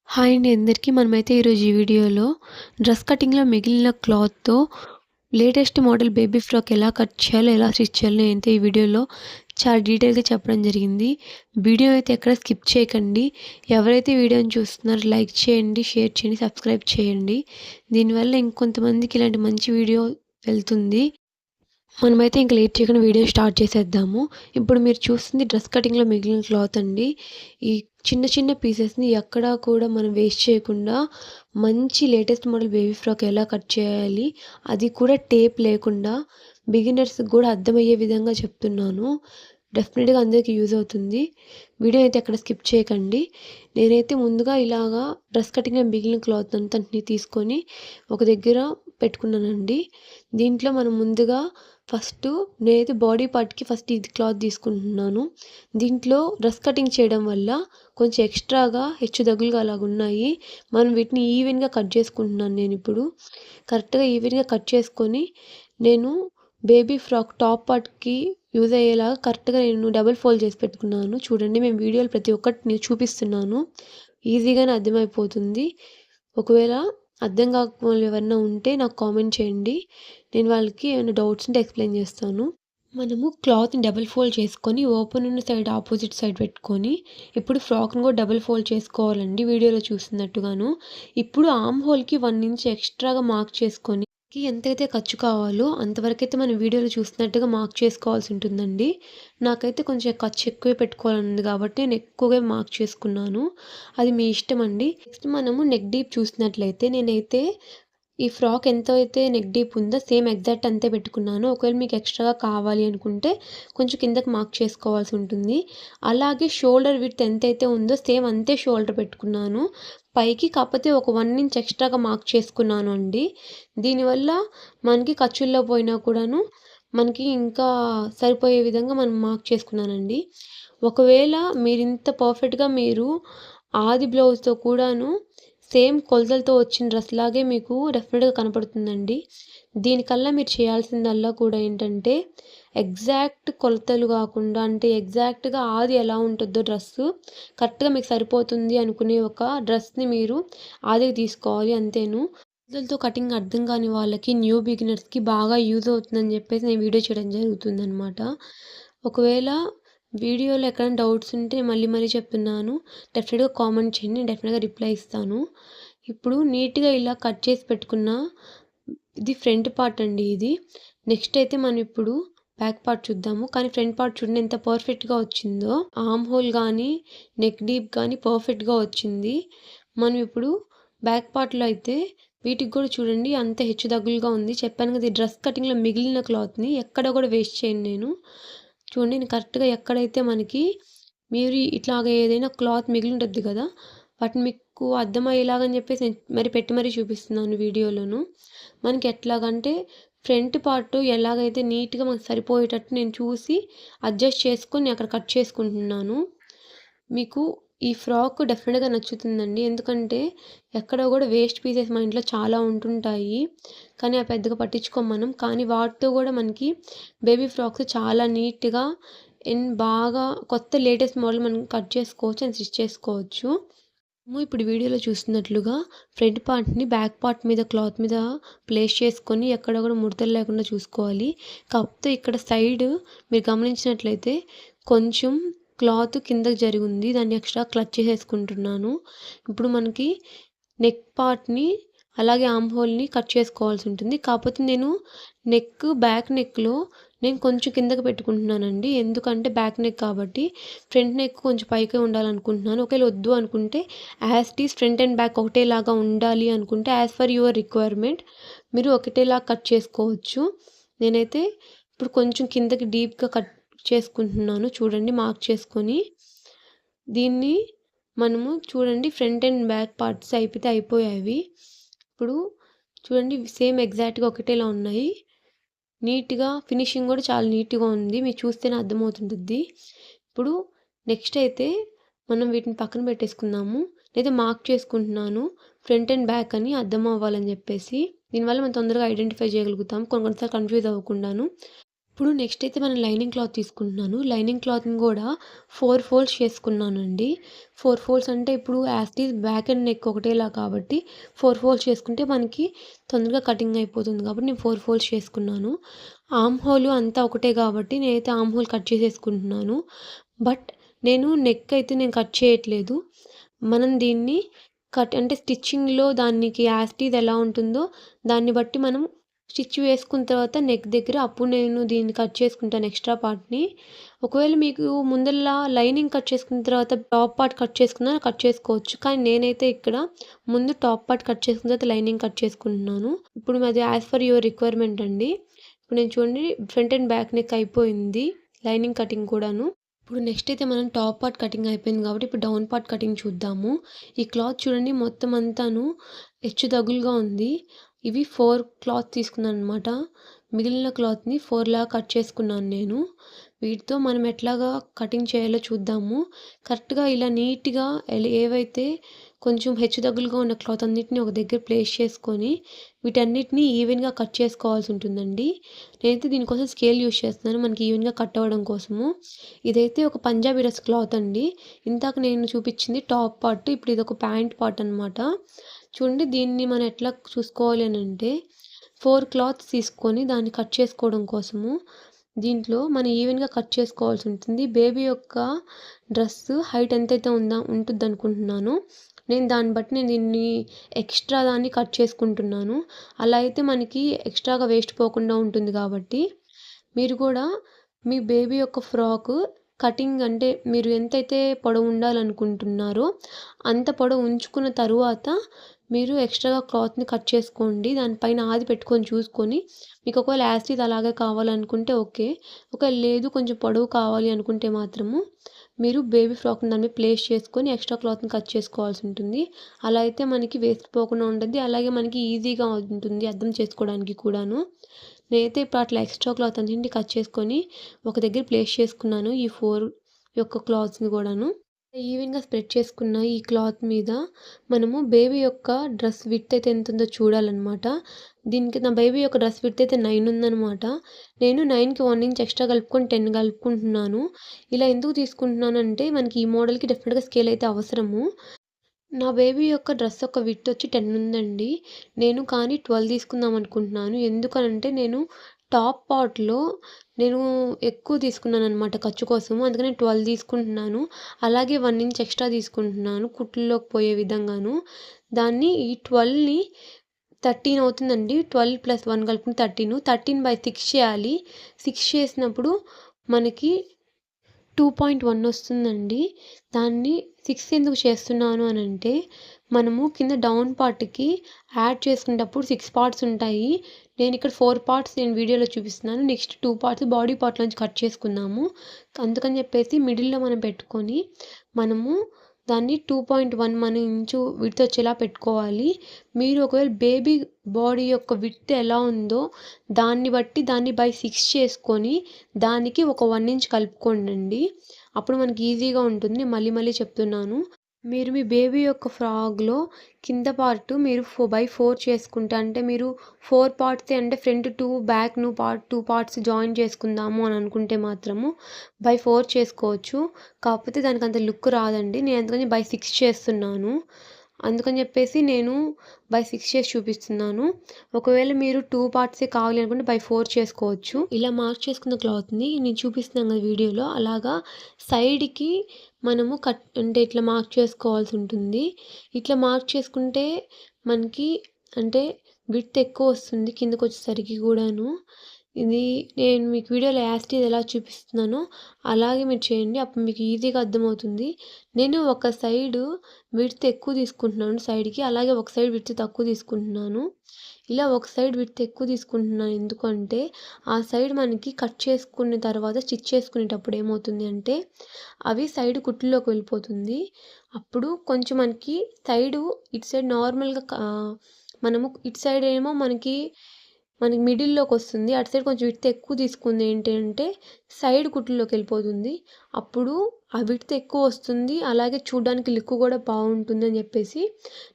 Hi అండి అందరికీ. మనమైతే ఈరోజు ఈ వీడియోలో డ్రెస్ కటింగ్‌లో మిగిలిన క్లాత్‌తో లేటెస్ట్ మోడల్ బేబీ ఫ్రాక్ ఎలా కట్ చేయాలో, ఎలా స్టిచ్ చేయాలో నేనైతే ఈ వీడియోలో చాలా డీటెయిల్‌గా చెప్పడం జరిగింది. వీడియో అయితే ఎక్కడ స్కిప్ చేయకండి. ఎవరైతే వీడియోని చూస్తున్నారో లైక్ చేయండి, షేర్ చేయండి, సబ్స్క్రైబ్ చేయండి. దీనివల్ల ఇంకొంతమందికి ఇలాంటి మంచి వీడియో వెళ్తుంది. మనమైతే ఇంక లేట్ చేయకుండా వీడియో స్టార్ట్ చేసేద్దాము. ఇప్పుడు మీరు చూస్తుంది డ్రెస్ కటింగ్‌లో మిగిలిన క్లాత్ అండి. ఈ చిన్న చిన్న పీసెస్‌ని ఎక్కడా కూడా మనం వేస్ట్ చేయకుండా మంచి లేటెస్ట్ మోడల్ బేబీ ఫ్రాక్ ఎలా కట్ చేయాలి, అది కూడా టేప్ లేకుండా బిగినర్స్‌కి కూడా అర్థమయ్యే విధంగా చెప్తున్నాను. డెఫినిట్‌గా అందరికీ యూజ్ అవుతుంది. వీడియో అయితే ఎక్కడ స్కిప్ చేయకండి. నేనైతే ముందుగా ఇలాగా డ్రెస్ కటింగ్‌లో మిగిలిన క్లాత్ అంతటిని తీసుకొని ఒక దగ్గర పెట్టుకున్నానండి. దీంట్లో మనం ముందుగా నేనైతే బాడీ పార్ట్‌కి ఇది క్లాత్ తీసుకుంటున్నాను. దీంట్లో డ్రెస్ కటింగ్ చేయడం వల్ల కొంచెం ఎక్స్‌ట్రాగా హెచ్చుతగ్గులుగా అలాగున్నాయి. మనం వీటిని ఈవెన్‌గా కట్ చేసుకుంటున్నాను నేనిప్పుడు. కరెక్ట్‌గా ఈవెన్‌గా కట్ చేసుకొని, నేను బేబీ ఫ్రాక్ టాప్ పార్ట్‌కి యూజ్ అయ్యేలాగా కరెక్ట్‌గా నేను డబుల్ ఫోల్డ్ చేసి పెట్టుకున్నాను. చూడండి, మేము వీడియోలో ప్రతి ఒక్కటి చూపిస్తున్నాను. ఈజీగానే అర్థమైపోతుంది. ఒకవేళ అర్థం కాకపోయినవి ఏవన్నా ఉంటే నాకు కామెంట్ చేయండి. నేను వాళ్ళకి ఏమైనా డౌట్స్ ఉంటే ఎక్స్‌ప్లెయిన్ చేస్తాను. మనము క్లాత్‌ని డబుల్ ఫోల్డ్ చేసుకొని, ఓపెన్ ఉన్న సైడ్ ఆపోజిట్ సైడ్ పెట్టుకొని, ఇప్పుడు ఫ్రాక్‌ని కూడా డబుల్ ఫోల్డ్ చేసుకోవాలండి వీడియోలో చూస్తున్నట్టుగాను. ఇప్పుడు ఆర్మ్ హోల్‌కి 1 ఇంచ్ ఎక్స్‌ట్రాగా మార్క్ చేసుకొని, ఎంతైతే ఖర్చు కావాలో అంతవరకైతే మనం వీడియోలో చూస్తున్నట్టుగా మార్క్ చేసుకోవాల్సి ఉంటుందండి. నాకైతే కొంచెం ఖర్చు ఎక్కువే పెట్టుకోవాలని ఉంది కాబట్టి నేను ఎక్కువగా మార్క్ చేసుకున్నాను. అది మీ ఇష్టం అండి. నెక్స్ట్ మనము నెక్ డీప్ చూసినట్లయితే నేనైతే ఈ ఫ్రాక్ ఎంతైతే నెక్ డీప్ ఉందో సేమ్ ఎగ్జాక్ట్ అంతే పెట్టుకున్నాను. ఒకవేళ మీకు ఎక్స్‌ట్రాగా కావాలి అనుకుంటే కొంచెం కిందకి మార్క్ చేసుకోవాల్సి ఉంటుంది. అలాగే షోల్డర్ విడ్త్ ఎంతైతే ఉందో సేమ్ అంతే షోల్డర్ పెట్టుకున్నాను. పైకి కాకపోతే ఒక 1 ఇంచ్ ఎక్స్‌ట్రాగా మార్క్ చేసుకున్నాను అండి. దీనివల్ల మనకి ఖర్చుల్లో పోయినా కూడాను మనకి ఇంకా సరిపోయే విధంగా మనం మార్క్ చేసుకున్నానండి. ఒకవేళ మీరింత పర్ఫెక్ట్‌గా మీరు ఆది బ్లౌజ్‌తో కూడాను సేమ్ కొలతలతో వచ్చిన డ్రెస్ లాగే మీకు డెఫినెట్‌గా కనపడుతుందండి. దీనికల్లా మీరు చేయాల్సిందల్లా కూడా ఏంటంటే, ఎగ్జాక్ట్ కొలతలు గాకుండా అంటే ఎగ్జాక్ట్‌గా ఆది ఎలా ఉంటుందో డ్రెస్సు కరెక్ట్‌గా మీకు సరిపోతుంది అనుకునే ఒక డ్రెస్‌ని మీరు ఆదికి తీసుకోవాలి అంతేను. కొలతలతో కటింగ్ అర్థం కాని వాళ్ళకి, న్యూ బిగినర్స్‌కి బాగా యూజ్ అవుతుందని చెప్పేసి నేను వీడియో చేయడం జరుగుతుందనమాట. ఒకవేళ వీడియోలో ఎక్కడైనా డౌట్స్ ఉంటే మళ్ళీ మళ్ళీ చెప్తున్నాను. డెఫినెట్‌గా కామెంట్ చేయండి. నేను డెఫినెట్‌గా రిప్లై ఇస్తాను. ఇప్పుడు నీట్‌గా ఇలా కట్ చేసి పెట్టుకున్న ఇది ఫ్రంట్ పార్ట్ అండి ఇది. నెక్స్ట్ అయితే మనం ఇప్పుడు బ్యాక్ పార్ట్ చూద్దాము. కానీ ఫ్రంట్ పార్ట్ చూడండి ఎంత పర్ఫెక్ట్‌గా వచ్చిందో. ఆర్మ్ హోల్ గానీ, నెక్ డీప్ గానీ పర్ఫెక్ట్‌గా వచ్చింది. మనం ఇప్పుడు బ్యాక్ పార్ట్‌లో అయితే వీటికి కూడా చూడండి అంత హెచ్చుతగ్గులుగా ఉంది. చెప్పాను కదా! ఈ డ్రెస్ కటింగ్‌లో మిగిలిన క్లాత్‌ని ఎక్కడ కూడా వేస్ట్ చేయను నేను. చూడండి నేను కరెక్ట్‌గా ఎక్కడైతే మనకి మీరు ఇట్లాగ ఏదైనా క్లాత్ మిగిలుంటది కదా! వాటిని మీకు అర్థమయ్యేలాగని చెప్పేసి నేను పెట్టి మరీ చూపిస్తున్నాను వీడియోలోను. మనకి ఎట్లాగంటే ఫ్రంట్ పార్ట్ ఎలాగైతే నీట్‌గా మనకు సరిపోయేటట్టు నేను చూసి అడ్జస్ట్ చేసుకొని అక్కడ కట్ చేసుకుంటున్నాను. మీకు ఈ ఫ్రాక్ డెఫినెట్‌గా నచ్చుతుందండి. ఎందుకంటే ఎక్కడ కూడా వేస్ట్ పీసెస్ మన ఇంట్లో చాలా ఉంటుంటాయి. కానీ అవి పెద్దగా పట్టించుకోము మనం. కానీ వాటితో కూడా మనకి బేబీ ఫ్రాక్స్ చాలా నీట్‌గా బాగా కొత్త లేటెస్ట్ మోడల్ మనం కట్ చేసుకోవచ్చు అండ్ స్టిచ్ చేసుకోవచ్చు. ఇప్పుడు వీడియోలో చూస్తున్నట్లుగా ఫ్రంట్ పార్ట్‌ని బ్యాక్ పార్ట్ మీద క్లాత్ మీద ప్లేస్ చేసుకొని ఎక్కడ కూడా ముడతలు లేకుండా చూసుకోవాలి. కాకపోతే ఇక్కడ సైడ్ మీరు గమనించినట్లయితే కొంచెం క్లాత్ కిందకి జరిగుంది. దాన్ని ఎక్స్ట్రా క్లచ్ చేసేసుకుంటున్నాను. ఇప్పుడు మనకి నెక్ పార్ట్‌ని అలాగే ఆర్మ్ హోల్‌ని కట్ చేసుకోవాల్సి ఉంటుంది. కాకపోతే నేను బ్యాక్ నెక్‌లో నేను కొంచెం కిందకి పెట్టుకుంటున్నానండి. ఎందుకంటే బ్యాక్ నెక్ కాబట్టి ఫ్రంట్ నెక్ కొంచెం పైకే ఉండాలనుకుంటున్నాను. ఒకవేళ వద్దు అనుకుంటే as it is front and back ఒకటేలాగా ఉండాలి అనుకుంటే యాజ్ పర్ యువర్ రిక్వైర్మెంట్ మీరు ఒకటేలాగా కట్ చేసుకోవచ్చు. నేనైతే ఇప్పుడు కొంచెం కిందకి డీప్‌గా కట్ చేసుకుంటున్నాను. చూడండి మార్క్ చేసుకొని. దీన్ని మనము చూడండి ఫ్రంట్ అండ్ బ్యాక్ పార్ట్స్ అయిపోతే అయిపోయావి. ఇప్పుడు చూడండి సేమ్ ఎగ్జాక్ట్‌గా ఒకటేలా ఉన్నాయి. నీట్‌గా ఫినిషింగ్ కూడా చాలా నీట్‌గా ఉంది. మీరు చూస్తేనే అర్థమవుతుంటుంది. ఇప్పుడు నెక్స్ట్ అయితే మనం వీటిని పక్కన పెట్టేసుకుందాము. నేనైతే మార్క్ చేసుకుంటున్నాను. ఫ్రంట్ అండ్ బ్యాక్ అని అర్థం అవ్వాలని చెప్పేసి. దీనివల్ల మనం తొందరగా ఐడెంటిఫై చేయగలుగుతాం. కొన్ని కొన్ని సార్లు కన్‌ఫ్యూజ్ అవ్వకుండాను. ఇప్పుడు నెక్స్ట్ అయితే మనం లైనింగ్ క్లాత్ తీసుకుంటున్నాను. లైనింగ్ క్లాత్‌ని గూడా 4 ఫోల్డ్స్ చేసుకున్నానండి. 4 ఫోల్డ్స్ అంటే ఇప్పుడు as it is back and neck ఒకటేలా కాబట్టి 4 ఫోల్డ్స్ చేసుకుంటే మనకి తొందరగా కటింగ్ అయిపోతుంది కాబట్టి నేను 4 ఫోల్డ్స్ చేసుకున్నాను. ఆర్మ్ హోల్ అంతా ఒకటే కాబట్టి నేనైతే ఆర్మ్ హోల్ కట్ చేసేసుకుంటున్నాను. బట్ నేను కట్ చేయట్లేదు. మనం దీన్ని అంటే స్టిచ్చింగ్‌లో దానికి యాస్ ఇట్ ఈజ్ ఎలా ఉంటుందో దాన్ని బట్టి మనం స్టిచ్ వేసుకున్న తర్వాత నెక్ దగ్గర అప్పుడు నేను దీన్ని కట్ చేసుకుంటాను ఎక్స్ట్రా పార్ట్‌ని. ఒకవేళ మీకు ముందల లైనింగ్ కట్ చేసుకున్న తర్వాత టాప్ పార్ట్ కట్ చేసుకున్నా కట్ చేసుకోవచ్చు. కానీ నేనైతే ఇక్కడ ముందు టాప్ పార్ట్ కట్ చేసుకున్న తర్వాత లైనింగ్ కట్ చేసుకుంటున్నాను. ఇప్పుడు అది యాస్ పర్ యువర్ రిక్వైర్మెంట్ అండి. ఇప్పుడు నేను చూడండి ఫ్రంట్ అండ్ బ్యాక్ నెక్ అయిపోయింది. లైనింగ్ కటింగ్ కూడాను. ఇప్పుడు నెక్స్ట్ అయితే మనం టాప్ పార్ట్ కటింగ్ అయిపోయింది కాబట్టి ఇప్పుడు డౌన్ పార్ట్ కటింగ్ చూద్దాము. ఈ క్లాత్ చూడండి మొత్తం అంతాను హెచ్చు తగులుగా ఉంది. ఇవి 4 క్లాత్ తీసుకున్నాననమాట. మిగిలిన క్లాత్‌ని 4 లాగా కట్ చేసుకున్నాను నేను. వీటితో మనం ఎట్లాగా కటింగ్ చేయాలో చూద్దాము. కరెక్ట్‌గా ఇలా నీట్‌గా ఏవైతే కొంచెం హెచ్చు తగులుగా ఉన్న క్లాత్ అన్నిటిని ఒక దగ్గర ప్లేస్ చేసుకొని వీటన్నిటిని ఈవెన్‌గా కట్ చేసుకోవాల్సి ఉంటుందండి. నేనైతే దీనికోసం స్కేల్ యూజ్ చేస్తున్నాను మనకి ఈవెన్‌గా కట్ అవ్వడం కోసము. ఇదైతే ఒక పంజాబీ డ్రెస్ క్లాత్ అండి. ఇందాక నేను చూపించింది టాప్ పార్ట్. ఇప్పుడు ఇదొక ప్యాంట్ పార్ట్ అనమాట. చూడండి దీన్ని మనం ఎట్లా చూసుకోవాలి అనంటే 4 క్లాత్స్ తీసుకొని దాన్ని కట్ చేసుకోవడం కోసము దీంట్లో మనం ఈవెన్‌గా కట్ చేసుకోవాల్సి ఉంటుంది. బేబీ యొక్క డ్రెస్ హైట్ ఎంతైతే ఉంటుందనుకుంటున్నానో నేను దీన్ని ఎక్స్ట్రా దాన్ని కట్ చేసుకుంటున్నాను. అలా అయితే మనకి ఎక్స్ట్రాగా వేస్ట్ పోకుండా ఉంటుంది కాబట్టి మీరు కూడా మీ బేబీ యొక్క ఫ్రాకు కటింగ్ అంటే మీరు ఎంతైతే పొడవు ఉండాలనుకుంటున్నారో అంత పొడవు ఉంచుకున్న తరువాత మీరు ఎక్స్ట్రాగా క్లాత్‌ని కట్ చేసుకోండి. దానిపైన ఆది పెట్టుకొని చూసుకొని మీకు ఒకవేళ యాస్ ఇట్ ఈజ్ అలాగే కావాలనుకుంటే ఓకే. ఒకవేళ లేదు కొంచెం పొడవు కావాలి అనుకుంటే మాత్రము మీరు బేబీ ఫ్రాక్‌ని దాని మీద ప్లేస్ చేసుకొని ఎక్స్ట్రా క్లాత్‌ని కట్ చేసుకోవాల్సి ఉంటుంది. అలా అయితే మనకి వేస్ట్ పోకుండా ఉంటది. అలాగే మనకి ఈజీగా ఉంటుంది అర్థం చేసుకోవడానికి కూడాను. నేనైతే ఇప్పుడు అట్లా ఎక్స్ట్రా క్లాత్ అన్నింటిని కట్ చేసుకొని ఒక దగ్గర ప్లేస్ చేసుకున్నాను. ఈ 4 యొక్క క్లాత్స్‌ని కూడాను. ఈవెన్‌గా స్ప్రెడ్ చేసుకున్న ఈ క్లాత్ మీద మనము బేబీ యొక్క డ్రెస్ విడ్త్ అయితే ఎంతుందో చూడాలనమాట. దీనికి నా బేబీ యొక్క డ్రెస్ విడ్త్ అయితే 9 ఉందనమాట. నేను 9కి 1 ఇంచ్ ఎక్స్ట్రా కలుపుకొని 10 కలుపుకుంటున్నాను. ఇలా ఎందుకు తీసుకుంటున్నానంటే మనకి ఈ మోడల్‌కి డెఫినిట్‌గా స్కేల్ అయితే అవసరము. నా బేబీ యొక్క డ్రెస్ యొక్క విడ్త్ వచ్చి 10 ఉందండి. నేను కానీ 12 తీసుకుందాం అనుకుంటున్నాను. ఎందుకనంటే నేను టాప్ పార్ట్‌లో నేను ఎక్కువ తీసుకున్నాననమాట ఖర్చు కోసము. అందుకని 12 తీసుకుంటున్నాను. అలాగే 1 ఇంచ్ ఎక్స్ట్రా తీసుకుంటున్నాను కుట్టుల్లోకి పోయే విధంగాను. దాన్ని ఈ 12ని 13 అవుతుందండి. 12 + 1 కలుపుకొని 13. 13/6 చేయాలి. 6 చేసినప్పుడు మనకి 2.1 వస్తుందండి. దాన్ని 6 ఎందుకు చేస్తున్నాను అనంటే, మనము కింద డౌన్ పార్ట్‌కి యాడ్ చేసుకునేటప్పుడు 6 పార్ట్స్ ఉంటాయి. నేనిక్కడ 4 పార్ట్స్ వీడియోలో చూపిస్తున్నాను. నెక్స్ట్ 2 పార్ట్స్ బాడీ పార్ట్‌లోంచి కట్ చేసుకుందాము. అందుకని చెప్పేసి మిడిల్‌లో మనం పెట్టుకొని, మనము దాన్ని 2.1 మన ఇంచు విడ్త్ వచ్చేలా పెట్టుకోవాలి. మీరు ఒకవేళ బేబీ బాడీ యొక్క విడ్త్ ఎలా ఉందో దాన్ని బట్టి దాన్ని బై 6 చేసుకొని దానికి ఒక 1 ఇంచ్ కలుపుకోండండి. అప్పుడు మనకి ఈజీగా ఉంటుంది. మళ్ళీ మళ్ళీ చెప్తున్నాను. మీరు మీ బేబీ యొక్క ఫ్రాక్‌లో కింద పార్ట్ మీరు 4/4 చేసుకుంటే అంటే మీరు 4 పార్ట్సే అంటే ఫ్రంట్ 2 బ్యాక్ 2 పార్ట్స్ జాయిన్ చేసుకుందాము అని అనుకుంటే మాత్రము 4 చేసుకోవచ్చు. కాకపోతే దానికంత లుక్ రాదండి. నేను అందుకని 6 చేస్తున్నాను. అందుకని చెప్పేసి నేను 6 చేసి చూపిస్తున్నాను. ఒకవేళ మీరు 2 పార్ట్సే కావాలి అనుకుంటే 4 చేసుకోవచ్చు. ఇలా మార్క్ చేసుకున్న క్లాత్‌ని నేను చూపిస్తున్నాను కదా వీడియోలో అలాగా సైడ్‌కి మనము అంటే ఇట్లా మార్క్ చేసుకోవాల్సి ఉంటుంది. ఇట్లా మార్క్ చేసుకుంటే మనకి అంటే విడ్త్ ఎక్కువ వస్తుంది కిందకొచ్చేసరికి కూడాను. ఇది నేను మీకు వీడియోలో యాస్ ఇట్ ఈజ్ ఎలా చూపిస్తున్నానో అలాగే మీరు చేయండి. అప్పుడు మీకు ఈజీగా అర్థమవుతుంది. నేను ఒక సైడు విడ్త్ ఎక్కువ తీసుకుంటున్నాను సైడ్‌కి. అలాగే ఒక సైడ్ విడ్త్ తక్కువ తీసుకుంటున్నాను. ఇలా ఒక సైడ్ విడ్త్ ఎక్కువ తీసుకుంటున్నాను ఎందుకంటే, ఆ సైడ్ మనకి కట్ చేసుకున్న తర్వాత స్టిచ్ చేసుకునేటప్పుడు ఏమవుతుంది అంటే, అవి సైడ్ కుట్టులోకి వెళ్ళిపోతుంది. అప్పుడు కొంచెం మనకి సైడు ఇటు సైడ్ నార్మల్‌గా మనము ఇటు సైడ్ ఏమో మనకి మనకి మిడిల్‌లోకొస్తుంది. అటు సైడ్ కొంచెం విడ్త్ ఎక్కువ తీసుకుంది ఏంటంటే సైడ్ కుట్టుల్లోకెళ్ళిపోతుంది. అప్పుడు ఆ విడ్త్ ఎక్కువొస్తుంది. అలాగే చూడ్డానికి లుక్ కూడా బావుంటుందని చెప్పేసి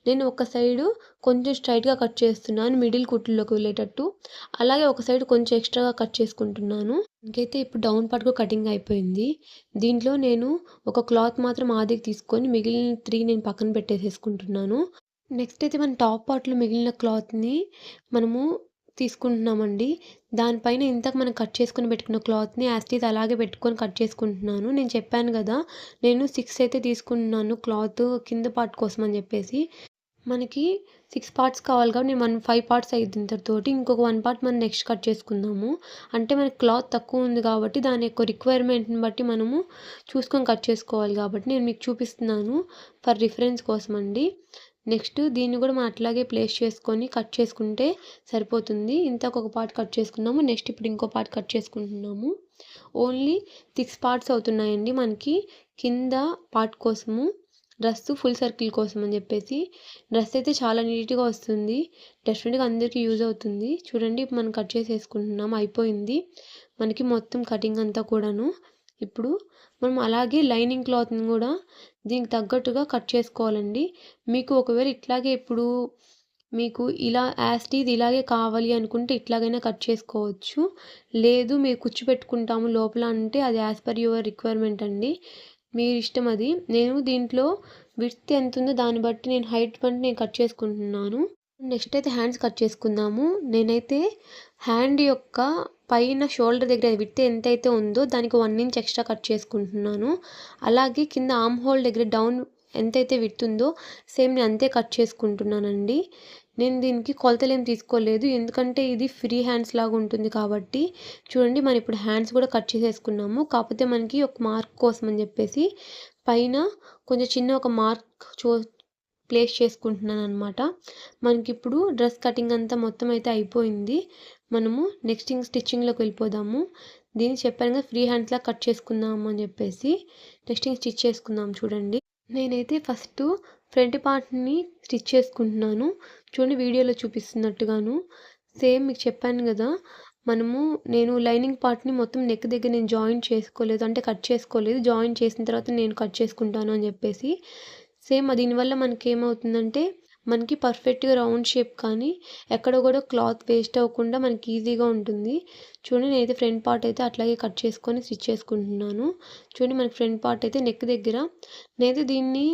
నేను ఒక సైడు కొంచెం స్ట్రెయిట్‌గా కట్ చేస్తున్నాను మిడిల్ కుట్టుల్లోకి వెళ్ళేటట్టు. అలాగే ఒక సైడ్ కొంచెం ఎక్స్‌ట్రాగా కట్ చేసుకుంటున్నాను. ఇంకైతే ఇప్పుడు డౌన్ పార్ట్ కూడా కటింగ్ అయిపోయింది. దీంట్లో నేను ఒక క్లాత్ మాత్రం ఆదికి తీసుకొని మిగిలిన 3 నేను పక్కన పెట్టేసేసుకుంటున్నాను. నెక్స్ట్ అయితే మన టాప్ పార్ట్‌లో మిగిలిన క్లాత్‌ని మనము తీసుకుంటున్నామండి. దానిపైన ఇందాక మనం కట్ చేసుకొని పెట్టుకున్న క్లాత్‌ని యాస్ ఇట్ ఈజ్ అలాగే పెట్టుకొని కట్ చేసుకుంటున్నాను. నేను చెప్పాను గదా! నేను 6 అయితే తీసుకుంటున్నాను క్లాత్ కింద పార్ట్ కోసం అని చెప్పేసి. మనకి 6 పార్ట్స్ కావాలి కాబట్టి నేను 5 పార్ట్స్ అయ్యిద్ది ఇంతటితోటి. ఇంకొక 1 పార్ట్ మనం నెక్స్ట్ కట్ చేసుకుందాము. అంటే మనకి క్లాత్ తక్కువ ఉంది కాబట్టి దాని యొక్క రిక్వైర్మెంట్‌ని బట్టి మనము చూసుకొని కట్ చేసుకోవాలి కాబట్టి నేను మీకు చూపిస్తున్నాను ఫర్ రిఫరెన్స్ కోసమండి. నెక్స్ట్ దీన్ని కూడా మనం అట్లాగే ప్లేస్ చేసుకొని కట్ చేసుకుంటే సరిపోతుంది. ఇందాక ఒక పార్ట్ కట్ చేసుకున్నాము. నెక్స్ట్ ఇప్పుడు ఇంకో పార్ట్ కట్ చేసుకుంటున్నాము. ఓన్లీ 6 పార్ట్స్ అవుతున్నాయండి మనకి కింద పార్ట్ కోసము. డ్రెస్ ఫుల్ సర్కిల్ కోసం అని చెప్పేసి. డ్రెస్ అయితే చాలా నీట్‌గా వస్తుంది. డెఫినిట్‌గా అందరికీ యూజ్ అవుతుంది. చూడండి ఇప్పుడు మనం కట్ చేసేసుకుంటున్నాం. అయిపోయింది. మనకి మొత్తం కటింగ్ అంతా కూడాను. ఇప్పుడు మనం అలాగే లైనింగ్ క్లాత్‌ని కూడా దీనికి తగ్గట్టుగా కట్ చేసుకోవాలండి. మీకు ఒకవేళ ఇట్లాగే ఇప్పుడు మీకు ఇలా యాస్ ఇట్ ఈజ్ ఇలాగే కావాలి అనుకుంటే ఇట్లాగైనా కట్ చేసుకోవచ్చు. లేదు మీరు కుచ్చు పెట్టుకుంటాము లోపల అంటే అది యాస్ పర్ యువర్ రిక్వైర్మెంట్ అండి. మీ ఇష్టం అది. నేను దీంట్లో విడ్త్ ఎంతుందో దాన్ని బట్టి నేను హైట్ బట్టి నేను కట్ చేసుకుంటున్నాను. నెక్స్ట్ అయితే హ్యాండ్స్ కట్ చేసుకుందాము. నేనైతే హ్యాండ్ యొక్క పైన షోల్డర్ దగ్గర విడ్త్ ఎంతైతే ఉందో దానికి 1 ఇంచ్ ఎక్స్ట్రా కట్ చేసుకుంటున్నాను. అలాగే కింద ఆర్మ్ హోల్ దగ్గర డౌన్ ఎంతైతే విడ్త్ ఉందో సేమ్ నేను అంతే కట్ చేసుకుంటున్నానండి. నేను దీనికి కొలతలేం తీసుకోలేదు. ఎందుకంటే ఇది ఫ్రీ హ్యాండ్స్ లాగా ఉంటుంది కాబట్టి. చూడండి మనం ఇప్పుడు హ్యాండ్స్ కూడా కట్ చేసేసుకున్నాము. కాకపోతే మనకి ఒక మార్క్ కోసం అని చెప్పేసి పైన కొంచెం చిన్న ఒక మార్క్ ప్లేస్ చేసుకుంటున్నాననమాట. మనకిప్పుడు డ్రెస్ కటింగ్ అంతా మొత్తం అయితే అయిపోయింది. మనము నెక్స్ట్ స్టిచ్చింగ్‌లోకి వెళ్ళిపోదాము. దీన్ని చెప్పాను కదా! ఫ్రీ హ్యాండ్స్‌లా కట్ చేసుకుందాము అని చెప్పేసి. నెక్స్ట్ స్టిచ్ చేసుకుందాం చూడండి. నేనైతే ఫస్టు ఫ్రంట్ పార్ట్‌ని స్టిచ్ చేసుకుంటున్నాను. చూడండి వీడియోలో చూపిస్తున్నట్టుగాను. సేమ్ మీకు చెప్పాను గదా! నేను లైనింగ్ పార్ట్‌ని మొత్తం నెక్ దగ్గర నేను జాయింట్ చేసుకోలేదు. అంటే కట్ చేసుకోలేదు. జాయింట్ చేసిన తర్వాత నేను కట్ చేసుకుంటాను అని చెప్పేసి. సేమ్ దీనివల్ల మనకేమవుతుందంటే మనకి పర్ఫెక్ట్‌గా రౌండ్ షేప్ కానీ ఎక్కడ కూడా క్లాత్ వేస్ట్ అవ్వకుండా మనకి ఈజీగా ఉంటుంది. చూడండి నేనైతే ఫ్రంట్ పార్ట్ అయితే అట్లాగే కట్ చేసుకొని స్టిచ్ చేసుకుంటున్నాను. చూడండి మనకి ఫ్రంట్ పార్ట్ అయితే నెక్ దగ్గర నేనైతే దీన్ని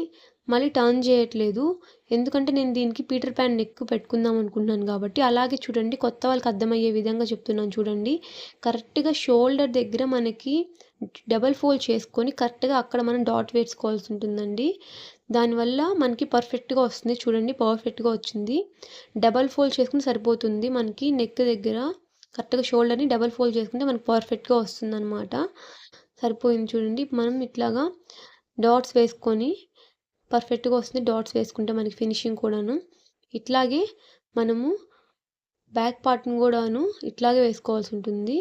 మళ్ళీ టర్న్ చేయట్లేదు. ఎందుకంటే నేను దీనికి పీటర్ పాన్ నెక్ పెట్టుకుందాం అనుకుంటున్నాను కాబట్టి. అలాగే చూడండి కొత్త వాళ్ళకి అర్థమయ్యే విధంగా చెప్తున్నాను చూడండి. కరెక్ట్‌గా షోల్డర్ దగ్గర మనకి డబల్ ఫోల్డ్ చేసుకొని కరెక్ట్‌గా అక్కడ మనం డాట్ వేసుకోవాల్సి ఉంటుందండి. దానివల్ల మనకి పర్ఫెక్ట్‌గా వస్తుంది. చూడండి పర్ఫెక్ట్‌గా వచ్చింది. డబల్ ఫోల్డ్ చేసుకుంటే సరిపోతుంది. మనకి నెక్ దగ్గర కరెక్ట్‌గా షోల్డర్‌ని డబల్ ఫోల్డ్ చేసుకుంటే మనకి పర్ఫెక్ట్‌గా వస్తుందనమాట. సరిపోయింది చూడండి. మనం ఇట్లాగా డాట్స్ వేసుకొని పర్ఫెక్ట్‌గా వస్తుంది. డాట్స్ వేసుకుంటే మనకి ఫినిషింగ్ కూడాను. ఇట్లాగే మనము బ్యాక్ పార్ట్‌ని కూడాను ఇట్లాగే వేసుకోవాల్సి ఉంటుంది.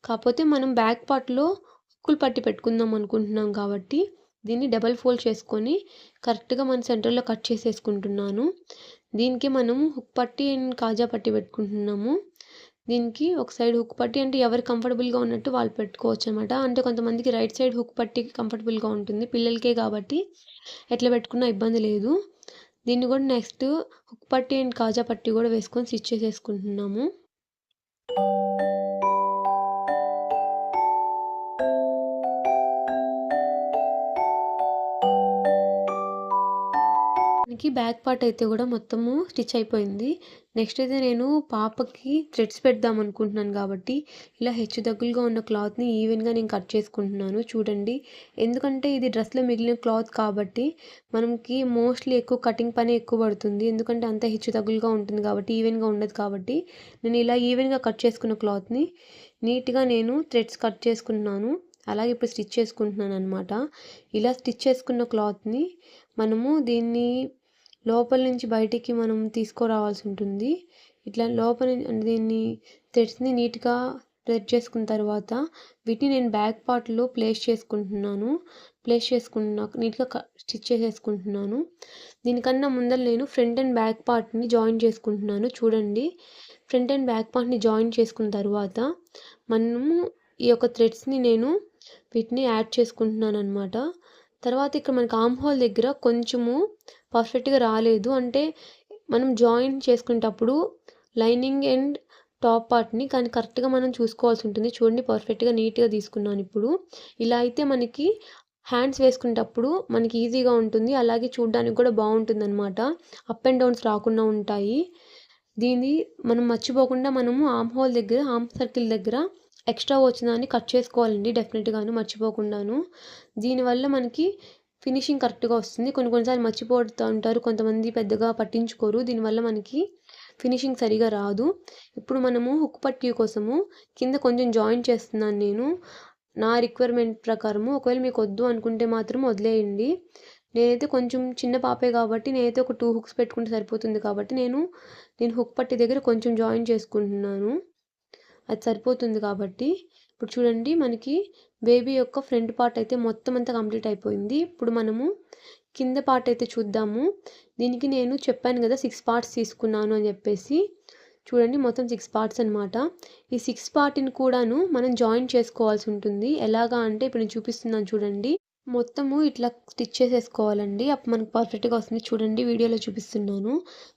కాకపోతే మనం బ్యాక్ పార్ట్‌లో హుక్కులు పట్టి పెట్టుకుందాం అనుకుంటున్నాం కాబట్టి దీన్ని డబల్ ఫోల్డ్ చేసుకొని కరెక్ట్‌గా మన సెంటర్‌లో కట్ చేసేసుకుంటున్నాను. దీనికి మనం హుక్ పట్టి అండ్ కాజా పట్టి పెట్టుకుంటున్నాము. దీనికి ఒక సైడ్ హుక్ పట్టి అంటే ఎవరు కంఫర్టబుల్‌గా ఉన్నట్టు వాళ్ళు పెట్టుకోవచ్చనమాట. అంటే కొంతమందికి రైట్ సైడ్ హుక్ పట్టి కంఫర్టబుల్‌గా ఉంటుంది. పిల్లలకే కాబట్టి ఎట్లా పెట్టుకున్నా ఇబ్బంది లేదు. దీన్ని కూడా నెక్స్ట్ హుక్ పట్టి అండ్ కాజా పట్టి కూడా వేసుకొని స్టిచ్ చేసేసుకుంటున్నాము. మనకి బ్యాక్ పార్ట్ అయితే కూడా మొత్తము స్టిచ్ అయిపోయింది. నెక్స్ట్ అయితే నేను పాపకి థ్రెడ్స్ పెడదాం అనుకుంటున్నాను కాబట్టి ఇలా హెచ్చుతగ్గులుగా ఉన్న క్లాత్‌ని ఈవెన్‌గా నేను కట్ చేసుకుంటున్నాను చూడండి. ఎందుకంటే ఇది డ్రెస్‌లో మిగిలిన క్లాత్ కాబట్టి మనకి మోస్ట్‌లీ ఎక్కువ కటింగ్ పనే ఎక్కువ పడుతుంది. ఎందుకంటే అంత హెచ్చుతగ్గులుగా ఉంటుంది కాబట్టి ఈవెన్‌గా ఉండదు కాబట్టి నేను ఇలా ఈవెన్‌గా కట్ చేసుకున్న క్లాత్‌ని నీట్‌గా నేను థ్రెడ్స్ కట్ చేసుకున్నాను. అలాగే ఇప్పుడు స్టిచ్ చేసుకుంటున్నాననమాట. ఇలా స్టిచ్ చేసుకున్న క్లాత్‌ని మనము దీన్ని లోపల నుంచి బయటికి మనం తీసుకురావాల్సి ఉంటుంది. ఇట్లా లోపల దీన్ని థ్రెడ్స్‌ని నీట్‌గా థ్రెడ్ చేసుకున్న తర్వాత వీటిని నేను బ్యాక్ పార్ట్‌లో ప్లేస్ చేసుకుంటున్నాను. ప్లేస్ చేసుకున్నా నీట్‌గా స్టిచ్ చేసేసుకుంటున్నాను. దీనికన్నా ముందల నేను ఫ్రంట్ అండ్ బ్యాక్ పార్ట్‌ని జాయిన్ చేసుకుంటున్నాను. చూడండి. ఫ్రంట్ అండ్ బ్యాక్ పార్ట్‌ని జాయిన్ చేసుకున్న తర్వాత మనము ఈ యొక్క థ్రెడ్స్‌ని నేను వీటిని యాడ్ చేసుకుంటున్నాననమాట. తర్వాత ఇక్కడ మనకి ఆర్మ్ హోల్ దగ్గర కొంచెము పర్ఫెక్ట్‌గా రాలేదు. అంటే మనం జాయిన్ చేసుకునేటప్పుడు లైనింగ్ అండ్ టాప్ పార్ట్‌ని కానీ కరెక్ట్‌గా మనం చూసుకోవాల్సి ఉంటుంది. చూడండి పర్ఫెక్ట్‌గా నీట్‌గా తీసుకున్నాను ఇప్పుడు. ఇలా అయితే మనకి హ్యాండ్స్ వేసుకునేటప్పుడు మనకి ఈజీగా ఉంటుంది. అలాగే చూడడానికి కూడా బావుంటుందనమాట. అప్ అండ్ డౌన్స్ రాకుండా ఉంటాయి. దీన్ని మనం మర్చిపోకుండా మనము ఆర్మ్ హోల్ దగ్గర, ఆర్మ్ సర్కిల్ దగ్గర ఎక్స్ట్రా వచ్చినదాన్ని కట్ చేసుకోవాలండి డెఫినెట్‌గాను మర్చిపోకుండాను. దీనివల్ల మనకి ఫినిషింగ్ కరెక్ట్‌గా వస్తుంది. కొన్ని కొన్ని సార్లు మర్చిపోతూ ఉంటారు. కొంతమంది పెద్దగా పట్టించుకోరు. దీనివల్ల మనకి ఫినిషింగ్ సరిగా రాదు. ఇప్పుడు మనము హుక్ పట్టీ కోసము కింద కొంచెం జాయిన్ చేస్తున్నాను నేను. నా రిక్వైర్మెంట్ ప్రకారము. ఒకవేళ మీకు వద్దు అనుకుంటే మాత్రం వదిలేయండి. నేనైతే కొంచెం చిన్న పాపే కాబట్టి నేనైతే ఒక 2 హుక్స్ పెట్టుకుంటే సరిపోతుంది కాబట్టి నేను హుక్ పట్టీ దగ్గర కొంచెం జాయిన్ చేసుకుంటున్నాను. అది సరిపోతుంది కాబట్టి. ఇప్పుడు చూడండి మనకి బేబీ యొక్క ఫ్రంట్ పార్ట్ అయితే మొత్తం అంతా కంప్లీట్ అయిపోయింది. ఇప్పుడు మనము కింద పార్ట్ అయితే చూద్దాము. దీనికి నేను చెప్పాను కదా 6 పార్ట్స్ తీసుకున్నాను అని చెప్పేసి. చూడండి మొత్తం 6 పార్ట్స్ అనమాట. ఈ 6 పార్ట్‌ని కూడాను మనం జాయిన్ చేసుకోవాల్సి ఉంటుంది. ఎలాగా అంటే ఇప్పుడు నేను చూపిస్తున్నాను చూడండి. మొత్తము ఇట్లా స్టిచ్ చేసేసుకోవాలండి. అప్పుడు మనకు పర్ఫెక్ట్‌గా వస్తుంది. చూడండి వీడియోలో చూపిస్తున్నాను.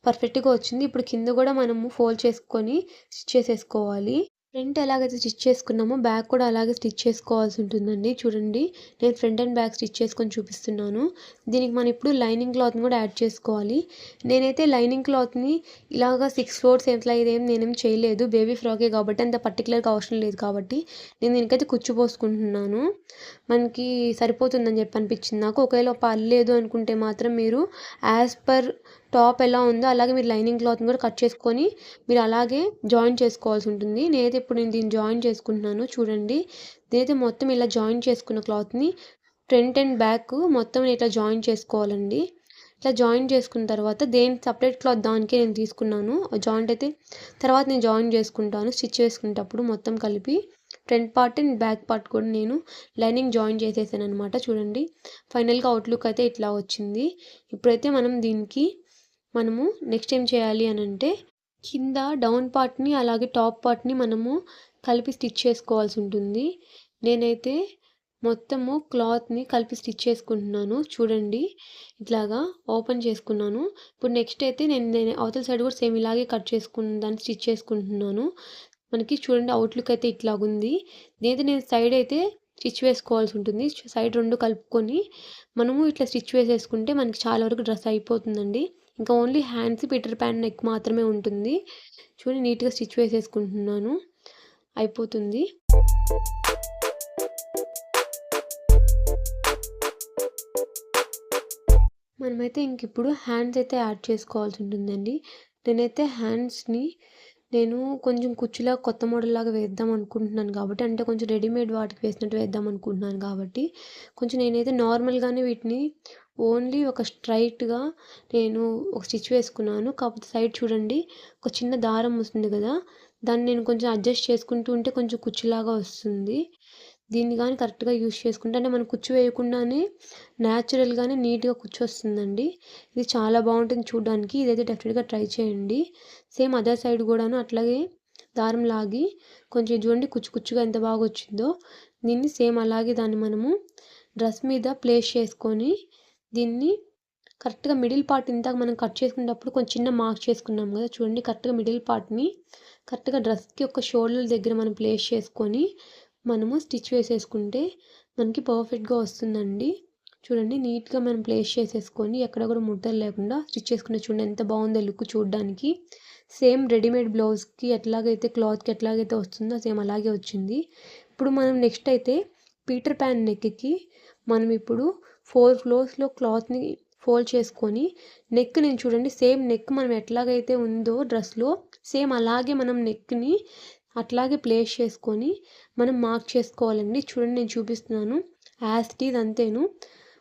పర్ఫెక్ట్‌గా వచ్చింది. ఇప్పుడు కింద కూడా మనము ఫోల్డ్ చేసుకొని స్టిచ్ చేసేసుకోవాలి. ఫ్రంట్ ఎలాగైతే స్టిచ్ చేసుకున్నామో బ్యాక్ కూడా అలాగే స్టిచ్ చేసుకోవాల్సి ఉంటుందండి. చూడండి నేను ఫ్రంట్ అండ్ బ్యాక్ స్టిచ్ చేసుకొని చూపిస్తున్నాను. దీనికి మనం ఇప్పుడు లైనింగ్ క్లాత్‌ని కూడా యాడ్ చేసుకోవాలి. నేనైతే లైనింగ్ క్లాత్‌ని ఇలాగా 6 ఫ్లోర్స్ ఇట్లా ఇదేం నేనేం చేయలేదు. బేబీ ఫ్రాకే కాబట్టి అంత పర్టిక్యులర్‌గా అవసరం లేదు కాబట్టి నేను దీనికైతే కుచ్చు పోసుకుంటున్నాను. మనకి సరిపోతుందని చెప్పి అనిపించింది నాకు. ఒకవేళ పర్లేదు అనుకుంటే మాత్రం మీరు యాజ్ పర్ టాప్ ఎలా ఉందో అలాగే మీరు లైనింగ్ క్లాత్‌ని కూడా కట్ చేసుకొని మీరు అలాగే జాయిన్ చేసుకోవాల్సి ఉంటుంది. నేనైతే ఇప్పుడు దీన్ని జాయిన్ చేసుకుంటున్నాను చూడండి. నేనైతే మొత్తం ఇలా జాయిన్ చేసుకున్న క్లాత్‌ని ఫ్రంట్ అండ్ బ్యాక్ మొత్తం ఇట్లా జాయిన్ చేసుకోవాలండి. ఇట్లా జాయిన్ చేసుకున్న తర్వాత సెపరేట్ క్లాత్ దానికే నేను తీసుకున్నాను. జాయింట్ అయితే తర్వాత నేను జాయిన్ చేసుకుంటాను స్టిచ్ చేసుకునేటప్పుడు మొత్తం కలిపి. Front part and back part కూడా నేను లైనింగ్ జాయిన్ చేసేసాననమాట. చూడండి ఫైనల్‌గా అవుట్‌లుక్ అయితే ఇట్లా వచ్చింది. ఇప్పుడైతే మనము నెక్స్ట్ ఏం చేయాలి అనంటే కింద డౌన్ పార్ట్‌ని అలాగే టాప్ పార్ట్‌ని మనము కలిపి స్టిచ్ చేసుకోవాల్సి ఉంటుంది. నేనైతే మొత్తము క్లాత్‌ని కలిపి స్టిచ్ చేసుకుంటున్నాను. చూడండి ఇట్లాగా ఓపెన్ చేసుకున్నాను. ఇప్పుడు నెక్స్ట్ అయితే నేను అవతల సైడ్ కూడా సేమ్ ఇలాగే కట్ చేసుకున్న దాన్ని స్టిచ్ చేసుకుంటున్నాను. మనకి చూడండి అవుట్‌లుక్ అయితే ఇట్లాగుంది. నేను సైడ్ అయితే స్టిచ్ వేసుకోవాల్సి ఉంటుంది. సైడ్ 2 కలుపుకొని మనము ఇట్లా స్టిచ్ వేసేసుకుంటే మనకి చాలా వరకు డ్రెస్ అయిపోతుందండి. ఇంకా only hands, Peter pan neck మాత్రమే ఉంటుంది. చూడండి నీట్‌గా స్టిచ్ వేసేసుకుంటున్నాను. అయిపోతుంది. మనమైతే ఇంకిప్పుడు హ్యాండ్స్ అయితే యాడ్ చేసుకోవాల్సి ఉంటుందండి. నేనైతే హ్యాండ్స్‌ని కొంచెం కుచ్చులా కొత్త మోడల్‌లాగా వేద్దాం అనుకుంటున్నాను కాబట్టి అంటే కొంచెం రెడీమేడ్ వాటికి వేసినట్టు వేద్దాం అనుకుంటున్నాను కాబట్టి కొంచెం నేనైతే నార్మల్‌గానే వీటిని ఓన్లీ ఒక స్ట్రెయిట్‌గా నేను ఒక స్టిచ్ వేసుకున్నాను. కాకపోతే సైడ్ చూడండి ఒక చిన్న దారం వస్తుంది కదా! దాన్ని నేను కొంచెం అడ్జస్ట్ చేసుకుంటూ ఉంటే కొంచెం కుచ్చులాగా వస్తుంది. దీన్ని గాని కరెక్ట్‌గా యూజ్ చేసుకుంటే అంటే మనం కుచ్చు వేయకుండానే న్యాచురల్‌గానే నీట్‌గా కుచ్చొస్తుందండి. ఇది చాలా బావుంటుంది చూడ్డానికి. ఇదైతే డెఫినిట్‌గా ట్రై చేయండి. సేమ్ అదర్ సైడ్ గూడాను అట్లాగే దారం లాగి కొంచెం చూడండి కుచ్చు కుచ్చుగా ఎంత బాగొచ్చిందో. దీన్ని సేమ్ అలాగే దాన్ని మనము డ్రెస్ మీద ప్లేస్ చేసుకొని దీన్ని కరెక్ట్‌గా మిడిల్ పార్ట్ ఇందాక మనం కట్ చేసుకునేటప్పుడు కొంచెం చిన్న మార్క్ చేసుకున్నాం గదా! చూడండి కరెక్ట్‌గా మిడిల్ పార్ట్‌ని కరెక్ట్‌గా డ్రెస్‌కి ఒక షోల్డర్ దగ్గర మనం ప్లేస్ చేసుకొని మనము స్టిచ్ వేసేసుకుంటే మనకి పర్ఫెక్ట్‌గా వస్తుందండి. చూడండి నీట్‌గా మనం ప్లేస్ చేసేసుకొని ఎక్కడ కూడా ముడతలు లేకుండా స్టిచ్ చేసుకుంటే చూడండి ఎంత బాగుందో లుక్ చూడడానికి. సేమ్ రెడీమేడ్ బ్లౌజ్‌కి ఎట్లాగైతే క్లాత్‌కి ఎట్లాగైతే వస్తుందో సేమ్ అలాగే వచ్చింది. ఇప్పుడు మనం నెక్స్ట్ అయితే పీటర్ పాన్ నెక్‌కి మనం ఇప్పుడు 4 ఫ్లోర్స్‌లో క్లాత్‌ని ఫోల్డ్ చేసుకొని నెక్‌ని చూడండి సేమ్ నెక్ మనం ఎట్లాగైతే ఉందో డ్రెస్‌లో సేమ్ అలాగే మనం నెక్‌ని అట్లాగే ప్లేస్ చేసుకొని మనం మార్క్ చేసుకోవాలండి. చూడండి నేను చూపిస్తున్నాను. యాజ్ ఇట్ ఈజ్ అంతేను.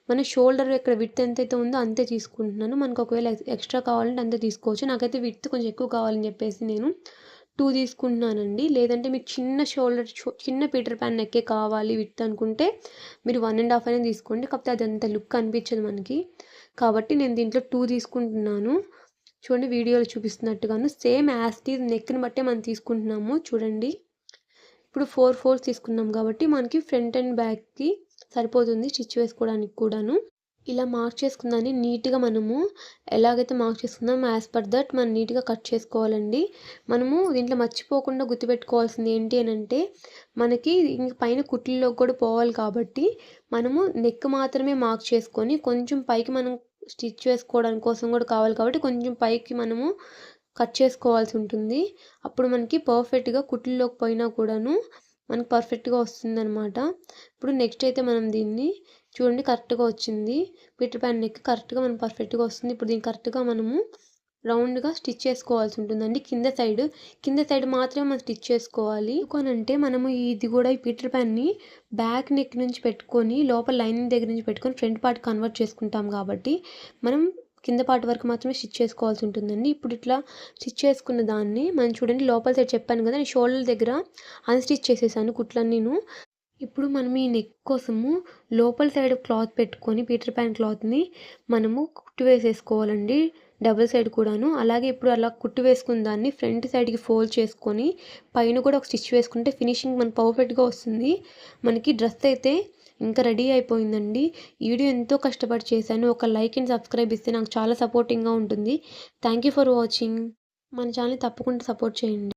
మన షోల్డర్ ఇక్కడ విడ్త్ ఎంతైతే ఉందో అంతే తీసుకుంటున్నాను. మనకు ఒకవేళ ఎక్స్ట్రా కావాలంటే అంతే తీసుకోవచ్చు. నాకైతే విడ్త్ కొంచెం ఎక్కువ కావాలని చెప్పేసి నేను 2 తీసుకుంటున్నానండి. లేదంటే మీకు చిన్న పీటర్ పాన్ నెక్కే కావాలి విడ్త్ అనుకుంటే మీరు 1½ అయినా తీసుకోండి. కాకపోతే అదంత లుక్ అనిపించదు మనకి. కాబట్టి నేను దీంట్లో 2 తీసుకుంటున్నాను. చూడండి వీడియోలో చూపిస్తున్నట్టుగాను సేమ్ యాజ్ ఇట్ ఈజ్ నెక్‌ని బట్టే మనం తీసుకుంటున్నాము చూడండి. ఇప్పుడు 4 ఫోల్డ్స్ తీసుకున్నాం కాబట్టి మనకి ఫ్రంట్ అండ్ బ్యాక్‌కి సరిపోతుంది స్టిచ్ వేసుకోవడానికి కూడాను. ఇలా మార్క్ చేసుకున్నాన్ని నీట్‌గా మనము ఎలాగైతే మార్క్ చేసుకున్నామో యాజ్ పర్ దట్ మనం నీట్‌గా కట్ చేసుకోవాలండి. మనము దీంట్లో మర్చిపోకుండా గుర్తుపెట్టుకోవాల్సింది ఏంటి అనంటే మనకి ఇంక పైన కుట్లలోకి కూడా పోవాలి కాబట్టి మనము నెక్ మాత్రమే మార్క్ చేసుకొని కొంచెం పైకి మనం స్టిచ్ వేసుకోవడానికి కోసం కూడా కావాలి కాబట్టి కొంచెం పైకి మనము కట్ చేసుకోవాల్సి ఉంటుంది. అప్పుడు మనకి పర్ఫెక్ట్‌గా కుట్లలోకి పోయినా కూడాను మనకి పర్ఫెక్ట్‌గా వస్తుందనమాట. ఇప్పుడు నెక్స్ట్ అయితే మనం దీన్ని చూడండి కరెక్ట్‌గా వచ్చింది. పీటర్ పాన్ నెక్ కరెక్ట్‌గా మనం పర్ఫెక్ట్‌గా వస్తుంది. ఇప్పుడు దీన్ని కరెక్ట్‌గా మనము రౌండ్‌గా స్టిచ్ చేసుకోవాల్సి ఉంటుందండి. కింద సైడ్ మాత్రమే మనం స్టిచ్ చేసుకోవాలి. ఎందుకనంటే మనము ఇది కూడా ఈ పీటర్ పాన్‌ని బ్యాక్ నెక్ నుంచి పెట్టుకొని లోపల లైనింగ్ దగ్గర నుంచి పెట్టుకొని ఫ్రంట్ పార్ట్ కన్వర్ట్ చేసుకుంటాం కాబట్టి మనం కింద పార్ట్ వరకు మాత్రమే స్టిచ్ చేసుకోవాల్సి ఉంటుందండి. ఇప్పుడు ఇట్లా స్టిచ్ చేసుకున్న దాన్ని మనం చూడండి లోపల సైడ్ చెప్పాను కదా నేను షోల్డర్ దగ్గర అన్‌స్టిచ్ చేసేసాను కుట్లన్నీను. ఇప్పుడు మనం ఈ నెక్ కోసము లోపల సైడ్ క్లాత్ పెట్టుకొని పీటర్ పాన్ క్లాత్‌ని మనము కుట్టు వేసేసుకోవాలండి. డబుల్ సైడ్ కూడాను. అలాగే ఇప్పుడు అలా కుట్టు వేసుకున్న దాన్ని ఫ్రంట్ సైడ్‌కి ఫోల్డ్ చేసుకొని పైన కూడా ఒక స్టిచ్ వేసుకుంటే ఫినిషింగ్ మనకు పర్ఫెక్ట్‌గా వస్తుంది. మనకి డ్రెస్ అయితే ఇంకా రెడీ అయిపోయిందండి. ఈ వీడియో ఎంతో కష్టపడి చేశాను. ఒక లైక్ అండ్ సబ్స్క్రైబ్ ఇస్తే నాకు చాలా సపోర్టింగ్‌గా ఉంటుంది. Thank you for watching. మన ఛానల్‌ని తప్పకుండా సపోర్ట్ చేయండి.